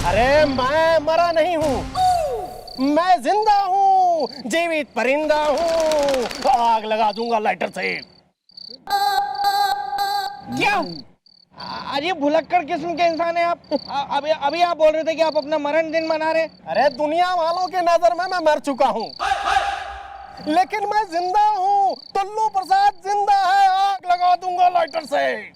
अरे मैं मरा नहीं हूँ, मैं जिंदा हूँ, जीवित परिंदा हूँ। आग लगा दूंगा लाइटर से। क्या? अरे भुलक्कड़ किस्म के इंसान है आप। अभी आप बोल रहे थे कि आप अपना मरण दिन मना रहे। अरे दुनिया वालों के नजर में मैं मर चुका हूँ, लेकिन मैं जिंदा हूँ। टुल्लू प्रसाद जिंदा है। आग लगा दूंगा लाइटर से।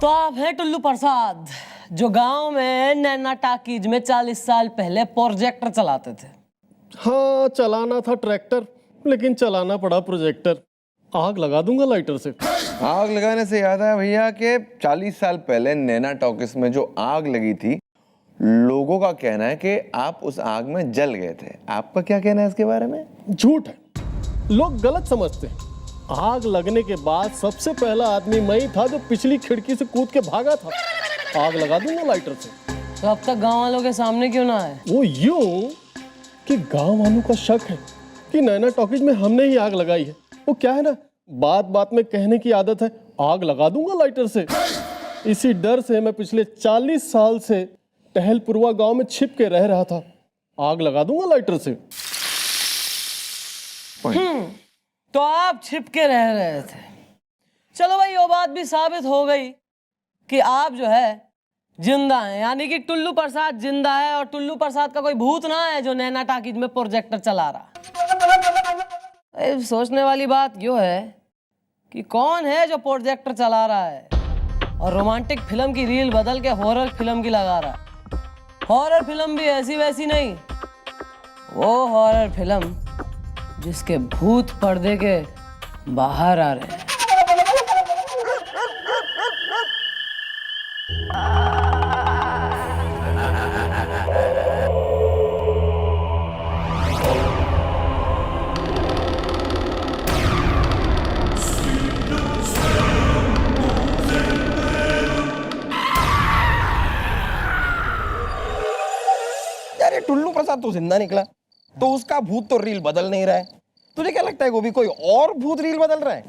तो आप हैं टुल्लू प्रसाद, जो गांव में नैना टाकीज में 40 साल पहले प्रोजेक्टर चलाते थे। हाँ, चलाना था ट्रैक्टर, लेकिन चलाना पड़ा प्रोजेक्टर। आग लगा दूंगा लाइटर से। आग लगाने से याद आया भैया कि 40 साल पहले नैना टॉकीज में जो आग लगी थी, लोगों का कहना है कि आप उस आग में जल गए थे। आपका क्या कहना है इसके बारे में? झूठ है, लोग गलत समझते हैं। आग लगने के बाद सबसे पहला आदमी मैं ही था जो पिछली खिड़की से कूद के भागा था। आग लगा दूंगा लाइटर से। तो अब तक गांव वालों के सामने क्यों ना आए? वो यूं कि गांव वालों का शक है कि नैना टॉकीज में हमने ही आग लगाई है। वो क्या है ना, बात बात में कहने की आदत है। आग लगा दूंगा लाइटर से। इसी डर से मैं पिछले 40 साल से टहलपुरवा गांव में छिप के रह रहा था। आग लगा दूंगा लाइटर से। तो आप छिप के रह रहे थे। चलो भाई, वो बात भी साबित हो गई कि आप जो है जिंदा हैं, यानी कि टुल्लू प्रसाद जिंदा है और टुल्लू प्रसाद का कोई भूत ना है जो नैना टाकीज में प्रोजेक्टर चला रहा। सोचने वाली बात यो है कि कौन है जो प्रोजेक्टर चला रहा है और रोमांटिक फिल्म की रील बदल के हॉरर फिल्म की लगा रहा है। हॉरर फिल्म भी ऐसी वैसी नहीं, वो हॉरर फिल्म जिसके भूत पर्दे के बाहर आ रहे हैं। यार ये टुल्लू प्रसाद तो जिंदा निकला, तो उसका भूत तो रील बदल नहीं रहा है। तुझे क्या लगता है वो भी कोई और भूत रील बदल रहा है?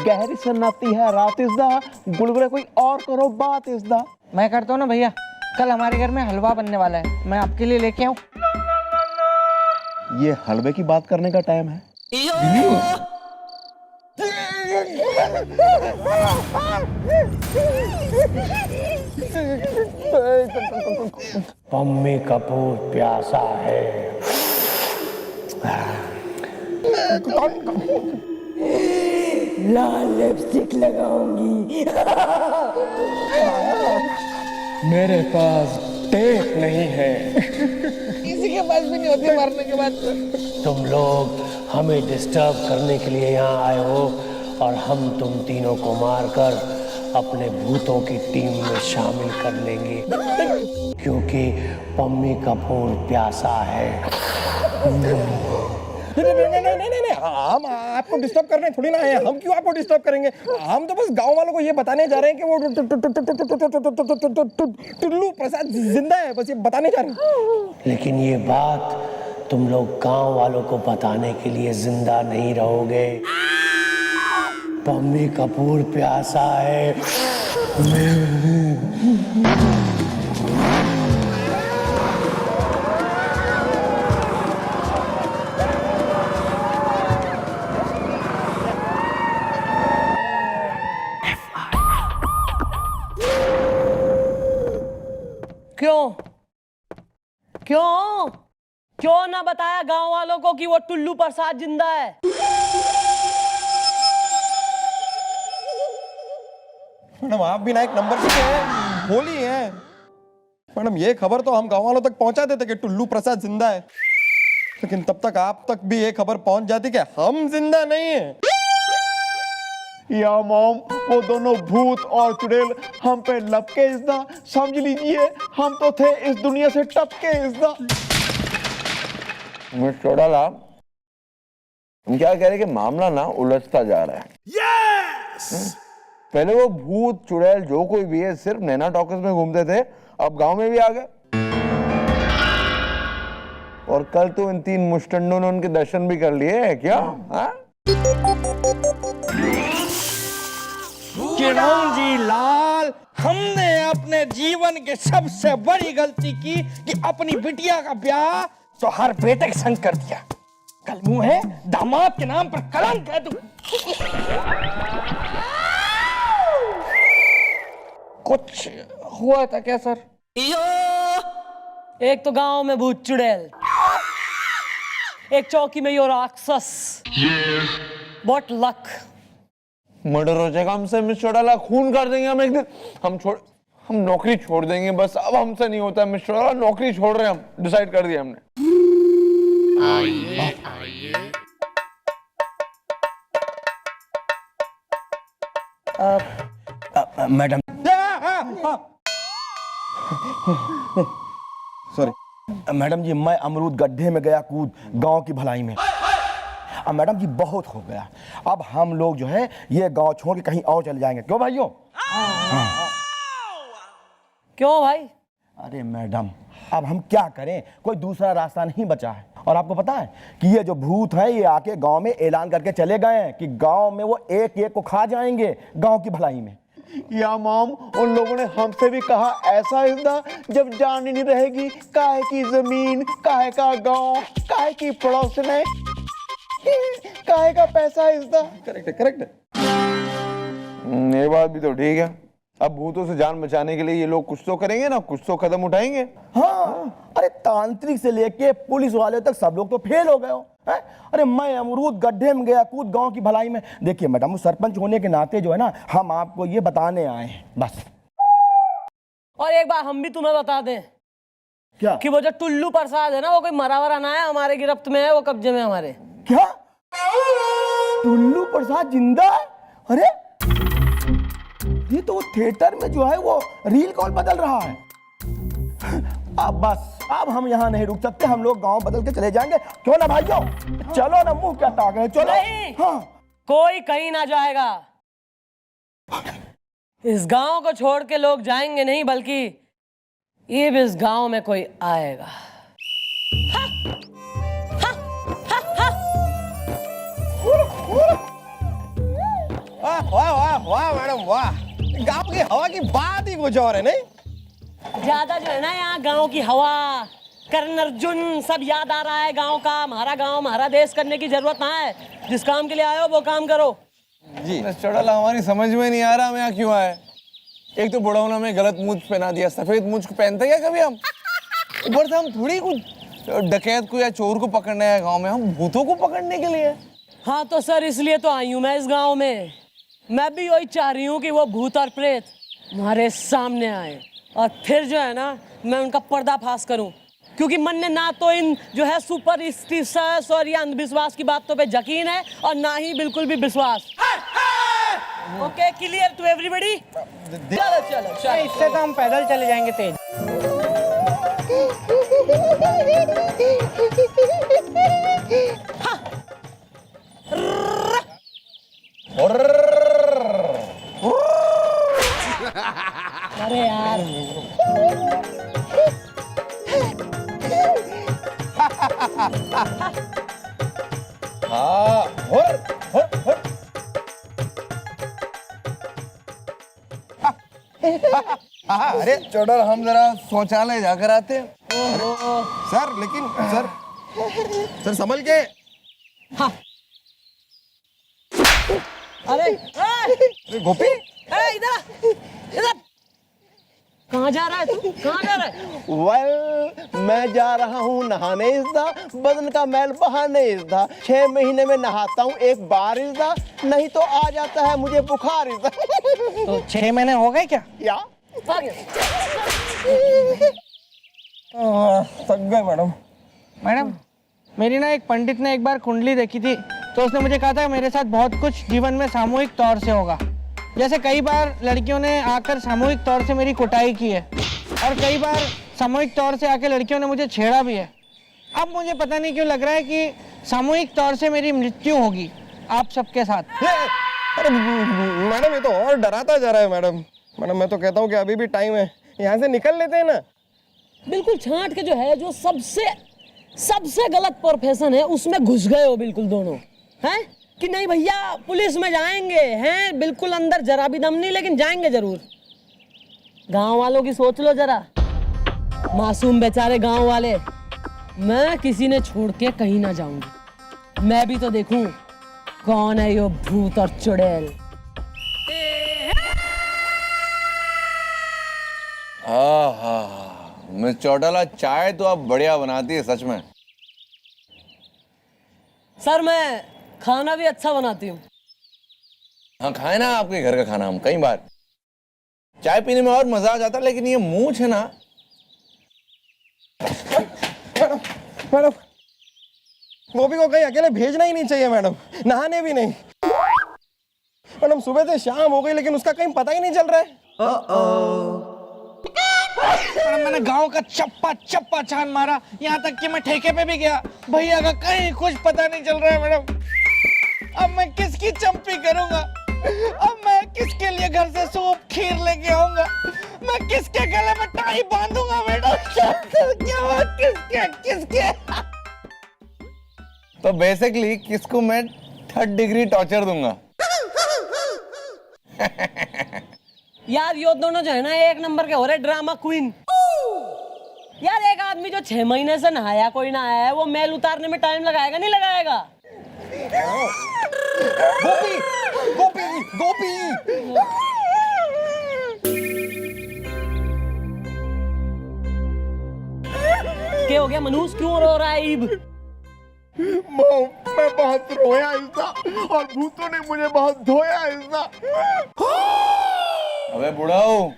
गहरी सन्नाटी है रात इज़दा, गुलगुले कोई और करो बात इज़दा। मैं करता हूँ ना भैया, कल हमारे घर में हलवा बनने वाला है, मैं आपके लिए लेके आऊँ? ये हलवे की बात करने का टाइम है? पम्मी कपूर प्यासा है। लाल लिपस्टिक लगाऊंगी। मेरे पास टेप नहीं है। किसी के पास भी नहीं होती मरने के बाद। तुम लोग हमें डिस्टर्ब करने के लिए यहाँ आए हो और हम तुम तीनों को मारकर अपने भूतों की टीम में शामिल कर लेंगे, क्योंकि पम्मी कपूर प्यासा है। नहीं, हम आपको डिस्टर्ब करने थोड़ी ना आए। हम क्यों आपको डिस्टर्ब करेंगे? हम तो बस गांव वालों को ये बताने जा रहे हैं कि वो टुल्लू प्रसाद जिंदा है, बस ये बताने जा रहे हैं। लेकिन ये बात तुम लोग गांव वालों को बताने के लिए जिंदा नहीं रहोगे। पम्मी कपूर प्यासा है। क्यों ना बताया गांव वालों को कि वो टुल्लू प्रसाद जिंदा है? मैडम आप भी ना एक नंबर पे हैं, बोली हैं। मैडम ये खबर तो हम गांव वालों तक पहुंचा देते कि टुल्लू प्रसाद जिंदा है, लेकिन तब तक आप तक भी ये खबर पहुंच जाती कि हम जिंदा नहीं हैं। या मॉम, वो दोनों भूत और चुड़ैल हम पे लपके इज़दा, समझ लीजिए हम तो थे इस दुनिया से टपके इज़दा। मिस्टर डाला, हम क्या कह रहे हैं कि मामला ना उलझता जा रहा है। पहले वो भूत चुड़ैल जो कोई भी है सिर्फ नैना टॉकीज में घूमते थे, अब गांव में भी आ गए। और कल तो इन 3 मुस्टंडों ने उनके दर्शन भी कर लिए है क्या? हाँ? जी लाल, हमने अपने जीवन के सबसे बड़ी गलती की कि अपनी बिटिया का ब्याह तो हर बेटे के संग कर दिया। कल मुंह है दामाद के नाम पर कलंक है तू। कुछ हुआ था क्या सर? एक तो गांव में भूत चुड़ैल, एक चौकी में यो राक्षस। What luck। मर्डर हो जाएगा हमसे, मिस चौटाला, खून कर देंगे हम एक दिन। हम नौकरी छोड़ देंगे बस, अब हमसे नहीं होता मिस चौटाला, नौकरी छोड़ रहे हैं हम, डिसाइड कर दिया हमने। मैडम सॉरी मैडम जी, मैं अमरूद गड्ढे में गया कूद गांव की भलाई में। अब मैडम जी बहुत हो गया, अब हम लोग जो है ये गांव छोड़ के कहीं और चले जाएंगे, क्यों भाइयों? क्यों भाई? अरे मैडम, अब हम क्या करें, कोई दूसरा रास्ता नहीं बचा है। और आपको पता है कि ये जो भूत है ये आके गांव में ऐलान करके चले गए हैं कि गांव में वो एक एक को खा जाएंगे गांव की भलाई में। या मॉम, उन लोगों ने हमसे भी कहा ऐसा हिस्सा जब जान ही नहीं रहेगी, काहे की जमीन, काहे का गांव, काहे की पड़ोसन, काहे का पैसा हिस्सा। करेक्ट है, करेक्ट है। ये बात भी तो ठीक है। अब भूतों से जान बचाने के लिए ये लोग कुछ तो करेंगे ना, कुछ तो कदम उठाएंगे। हाँ, अरे तांत्रिक से लेके पुलिस वाले तक सब लोग तो फेल हो गए हो। अरे मैं अमरूद गड्ढे में गया कूद गांव की भलाई में। देखिए मैडम, सरपंच होने के नाते जो है ना, हम आपको ये बताने आए हैं बस। और एक बार हम भी तुम्हें बता दें क्या? कि वो जो टुल्लू प्रसाद है ना, वो कोई मरा वरा ना है, हमारे गिरफ्त में है, वो कब्जे में हमारे। क्या? टुल्लू प्रसाद जिंदा है? अरे ये तो थिएटर में जो है वो रील कॉल बदल रहा है। अब बस, अब हम यहाँ नहीं रुक सकते, हम लोग गांव बदल के चले जाएंगे, क्यों ना भाइयों? चलो ना, मुंह क्या ताक रहे, चलो। नहीं, हाँ, कोई कहीं ना जाएगा। इस गांव को छोड़ के लोग जाएंगे नहीं, बल्कि ये भी इस गांव में कोई आएगा। वाह वाह वाह वाह मैडम वाह, गांव की हवा की बात ही कुछ और है नहीं? ज्यादा जो है ना यहाँ गांव की हवा, कर्ण अर्जुन सब याद आ रहा है गांव का। हमारा गांव हमारा देश करने की जरूरत ना है, जिस काम के लिए आए हो वो काम करो। जी मिस चौटाला, हमारी समझ में नहीं आ रहा हम यहाँ क्यों आए। एक तो बुढ़ा होना में गलत मूंछ पहना दिया, सफेद मूंछ पहनते क्या कभी हम? ऊपर से हम थोड़ी कुछ डकैत को या चोर को पकड़ने आए गाँव में, हम भूतों को पकड़ने के लिए। हाँ तो सर, इसलिए तो आई हूँ मैं इस गांव में। मैं भी वही चाह रही हूँ कि वो भूत और प्रेत हमारे सामने आए और फिर जो है ना, मैं उनका पर्दाफाश करूं। क्योंकि मन ने ना तो इन जो है सुपरस्टिशस और या अंधविश्वास की बातों पे यकीन है, और ना ही बिल्कुल भी विश्वास। Okay, clear to everybody? चलो चलो चलो। इससे तो हम पैदल चले जाएंगे तेज। अरे यार, अरे चौटाला, हम जरा शौचालय जाकर आते हैं। सर, लेकिन सर संभल के। अरे गोपी, इधर इधर, कहाँ जा रहा है तू? कहाँ जा रहा है? वेल, मैं जा रहा हूँ नहाने इसदा, बदन का मैल बहाने इसदा। 6 महीने में नहाता हूँ एक बार इसदा, नहीं तो आ जाता है मुझे बुखार इसदा। तो 6 महीने हो गए क्या? या आ गया। थक गए मैडम। मैडम, मेरी ना एक पंडित ने एक बार कुंडली देखी थी, तो उसने मुझे कहा था मेरे साथ बहुत कुछ जीवन में सामूहिक तौर से होगा। जैसे कई बार लड़कियों ने आकर सामूहिक तौर से मेरी कुटाई की है, और कई बार सामूहिक तौर से आकर लड़कियों ने मुझे छेड़ा भी है। अब मुझे पता नहीं क्यों लग रहा है कि सामूहिक तौर से मेरी मृत्यु होगी आप सबके साथ। अरे मैडम ये तो और डराता जा रहा है मैडम। मैडम मैं तो कहता हूँ कि अभी भी टाइम है, यहाँ से निकल लेते हैं ना। बिल्कुल छांट के जो है, जो सबसे सबसे गलत प्रोफेशन है उसमें घुस गए हो बिल्कुल दोनों, हैं कि नहीं भैया पुलिस में जाएंगे, हैं बिल्कुल अंदर जरा भी दम नहीं, लेकिन जाएंगे जरूर। गांव वालों की सोच लो जरा, मासूम बेचारे गांव वाले। मैं किसी ने छोड़ के कहीं ना जाऊंगी, मैं भी तो देखूं कौन है यो भूत और चुड़ैल। मिस चौटाला, चाय तो आप बढ़िया बनाती है सच में। सर मैं खाना भी अच्छा बनाती हूँ। हाँ खाए ना आपके घर का खाना हम कई बार। चाय पीने में और मजा आ जाता, लेकिन ये मूंछ है ना। मैडम मैडम गोपी को कहीं अकेले भेजना ही नहीं चाहिए मैडम, नहाने भी नहीं। मैडम सुबह से शाम हो गई लेकिन उसका कहीं पता ही नहीं चल रहा है। मैंने गांव का चप्पा चप्पा छान मारा, यहाँ तक कि मैं ठेके पे भी गया, भैया का कहीं कुछ पता नहीं चल रहा है मैडम। अब मैं किसकी चंपी करूंगा? अब मैं किसके लिए घर से सूप खीर लेके आऊंगा? मैं किसके गले में टाई बांधूंगा मैडम? किसके किसके? तो बेसिकली किसको मैं 3rd डिग्री टॉर्चर दूंगा। यार यो दोनों जो है ना एक नंबर के हो रहे ड्रामा क्वीन। यार एक आदमी जो 6 महीने से नहाया कोई ना आया है, वो मैल उतारने में टाइम लगाएगा नहीं लगाएगा? गोपी गोपी गोपी क्या हो गया मनुष, क्यों रो रहा है ईब? मैं बहुत रोया इंसा, और भूतों ने मुझे बहुत धोया इंसा। अबे बुढ़ाऊ,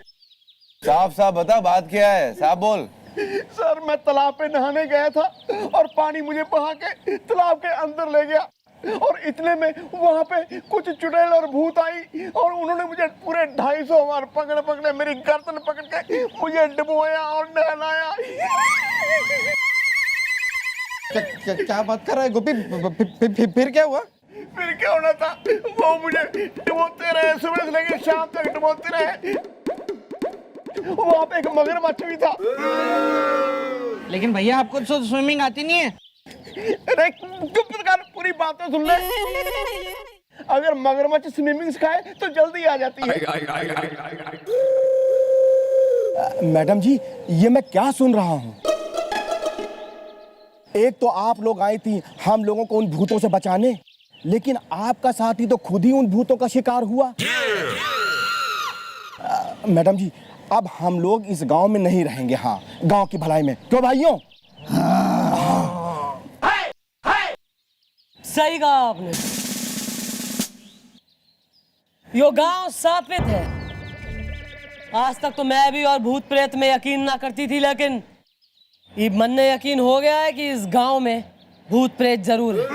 साफ साफ बता बात क्या है, साफ बोल। सर मैं तालाब पे नहाने गया था और पानी मुझे बहा के तालाब के अंदर ले गया, और इतने में वहां पे कुछ चुड़ैल और भूत आई और उन्होंने मुझे पूरे 250 बार पकड़ पकड़े मेरी गर्दन पकड़ के मुझे डुबोया और नहलाया। क्या बात कर रहा है गोपी? फिर क्या हुआ? फिर क्या होना था, वो मुझे डुबोते रहे, सुबह से लेकर शाम तक डुबोते रहे। वहां पे एक मगरमच्छ भी था। लेकिन भैया आपको तो स्विमिंग आती नहीं है। अरे चुप कर, पूरी बात तो सुन ले। अगर मगरमच्छ स्विमिंग सिखाए तो जल्दी आ जाती है। मैडम जी ये मैं क्या सुन रहा हूँ? एक तो आप लोग आई थी हम लोगों को उन भूतों से बचाने, लेकिन आपका साथी तो खुद ही उन भूतों का शिकार हुआ। मैडम जी अब हम लोग इस गांव में नहीं रहेंगे, हाँ गांव की भलाई में, क्यों भाइयों? सही कहा आपने, यो गांव सात्वित है। आज तक तो मैं भी और भूत प्रेत में यकीन ना करती थी, लेकिन ये मन ने यकीन हो गया है कि इस गांव में भूत प्रेत जरूर है,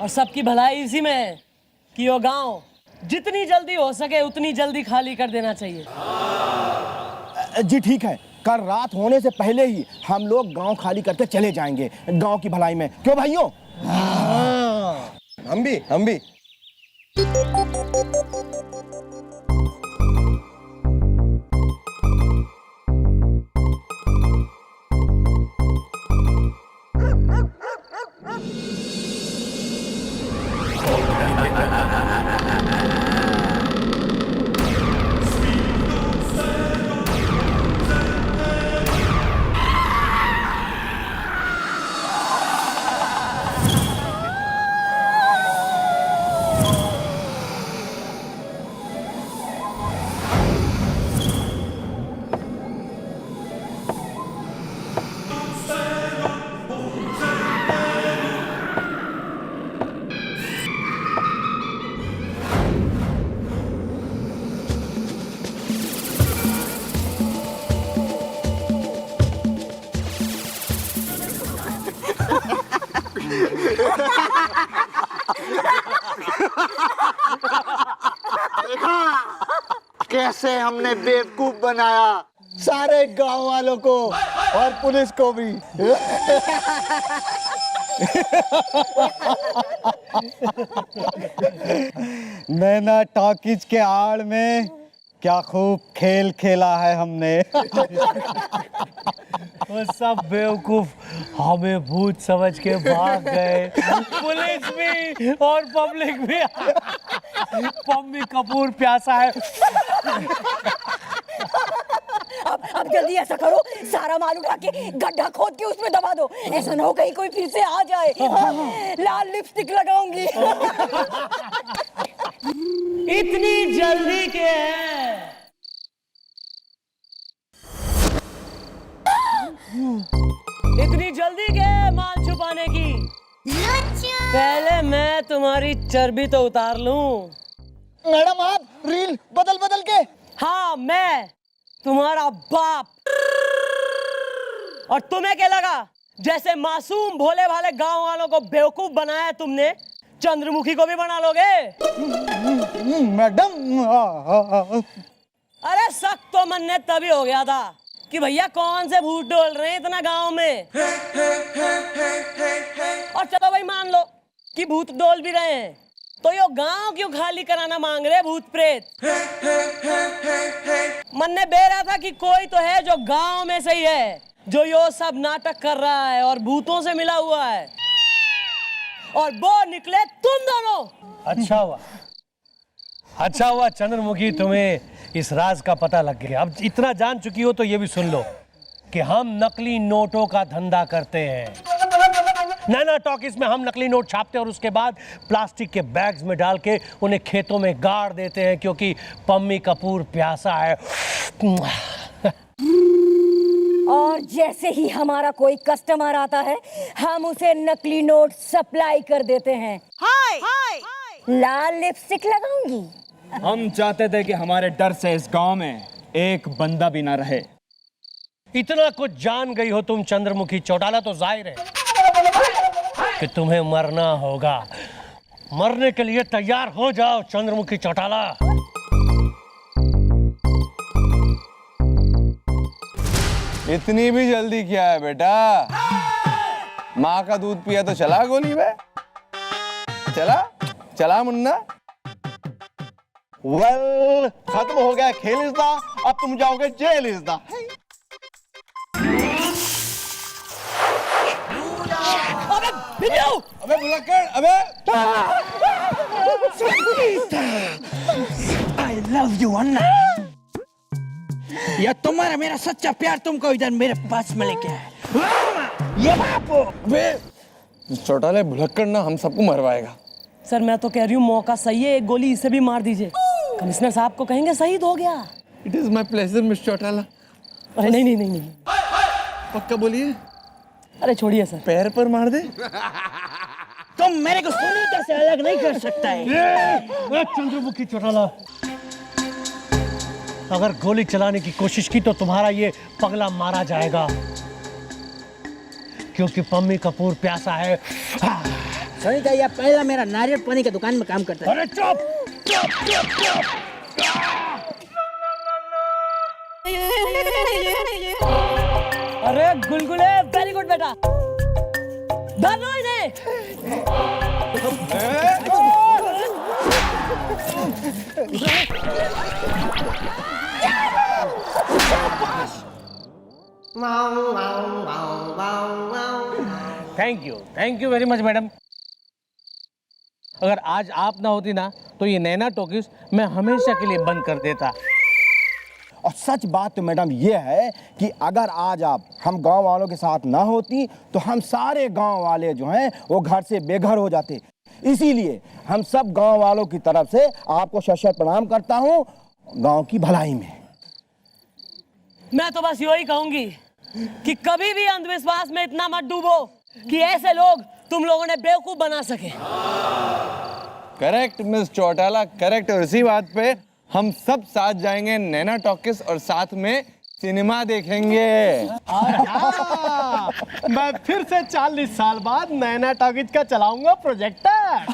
और सबकी भलाई इसी में है कि यो गांव जितनी जल्दी हो सके उतनी जल्दी खाली कर देना चाहिए। जी ठीक है, कल रात होने से पहले ही हम लोग गांव खाली करके चले जाएंगे गांव की भलाई में, क्यों भाइयों? हम भी कैसे हमने बेवकूफ बनाया सारे गांव वालों को और पुलिस को भी। नैना टॉकीज के आड़ में क्या खूब खेल खेला है हमने। वो सब बेवकूफ हमें भूत समझ के भाग गए, पुलिस भी और पब्लिक भी। पम्मी कपूर प्यासा है। अब जल्दी ऐसा करो, सारा माल उठा के गड्ढा खोद के उसमें दबा दो। ऐसा ना हो कहीं कोई फिर से आ जाए। लाल लिपस्टिक लगाऊंगी। इतनी जल्दी के है? इतनी जल्दी के है माल छुपाने की? पहले मैं तुम्हारी चर्बी तो उतार लूं। मैडम आप रील बदल बदल के। हाँ, मैं तुम्हारा बाप। और तुम्हें क्या लगा जैसे मासूम भोले भाले गांव वालों को बेवकूफ बनाया तुमने, चंद्रमुखी को भी बना लोगे? मैडम अरे शक तो मन ने तभी हो गया था कि भैया कौन से भूत डोल रहे हैं इतना गांव में। और चलो भाई मान लो कि भूत डोल भी रहे हैं, तो यो गांव क्यों खाली कराना मांग रहे भूत प्रेत? मन ने बह रहा था कि कोई तो है जो गांव में से ही है, जो यो सब नाटक कर रहा है और भूतों से मिला हुआ है, और वो निकले तुम दोनों। अच्छा हुआ चंद्रमुखी, तुम्हें इस राज का पता लग गया। अब इतना जान चुकी हो तो ये भी सुन लो कि हम नकली नोटों का धंधा करते हैं। नैना टॉकीज में हम नकली नोट छापते हैं और उसके बाद प्लास्टिक के बैग्स में डाल के उन्हें खेतों में गाड़ देते हैं, क्योंकि पम्मी कपूर प्यासा है। और जैसे ही हमारा कोई कस्टमर आता है, हम उसे नकली नोट सप्लाई कर देते हैं। हाय लाल लिपस्टिक लगाऊंगी। हम चाहते थे कि हमारे डर से इस गांव में एक बंदा भी ना रहे। इतना कुछ जान गई हो तुम चंद्रमुखी चौटाला, तो जाहिर है कि तुम्हें मरना होगा। मरने के लिए तैयार हो जाओ चंद्रमुखी चौटाला। इतनी भी जल्दी क्या है बेटा? माँ का दूध पिया तो चला गोली में। चला चला मुन्ना। वेल खत्म हो गया खेल इसदा, अब तुम जाओगे जेल इसदा। अबे भुलक्कड़, अबे आई लव यू अन्ना। या तुम्हारा मेरा सच्चा प्यार तुमको इधर मेरे पास में लेके आया। ये बापू। अबे चौटाले भुलक्कड़ ना हम सबको मरवाएगा। सर मैं तो कह रही हूँ मौका सही है, एक गोली इसे भी मार दीजिए। कमिश्नर साहब को कहेंगे शहीद हो गया। It is my pleasure miss Chautala. अरे नहीं नहीं नहीं नहीं, पक्का बोलिए। अरे छोड़िए सर। पैर पर मार दे। तुम मेरे को सुनीता से अलग नहीं कर सकता है। चंद्रमुखी चौटाला, अगर गोली चलाने की कोशिश की तो तुम्हारा ये पगला मारा जाएगा, क्योंकि पम्मी कपूर प्यासा है। सुनीता यह पहला मेरा नारियल पानी की दुकान में काम करता है। अरे चुप चुप चुप चुप। अरे गुलगुले, वेरी गुड बेटा, धर लो इन्हें। Thank you very much madam. अगर आज आप ना होती ना तो ये नैना टॉकीज मैं हमेशा के लिए बंद कर देता। और सच बात तो मैडम ये है कि अगर आज आप हम गांव वालों के साथ ना होती तो हम सारे गांव वाले जो हैं वो घर से बेघर हो जाते। इसीलिए हम सब गांव वालों की तरफ से आपको शत-शत प्रणाम करता हूं गांव की भलाई में। मैं तो बस यही कहूंगी कि कभी भी अंधविश्वास में इतना मत डूबो कि ऐसे लोग तुम लोगों ने बेवकूफ बना सके। Correct miss Chautala, correct. और इसी बात पे हम सब साथ जाएंगे नैना टॉकीज और साथ में सिनेमा देखेंगे। मैं फिर से 40 साल बाद नैना टॉकीज का चलाऊंगा projector.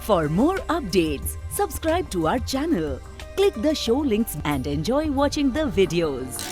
For more updates, subscribe to our channel, click the show links and enjoy watching the videos.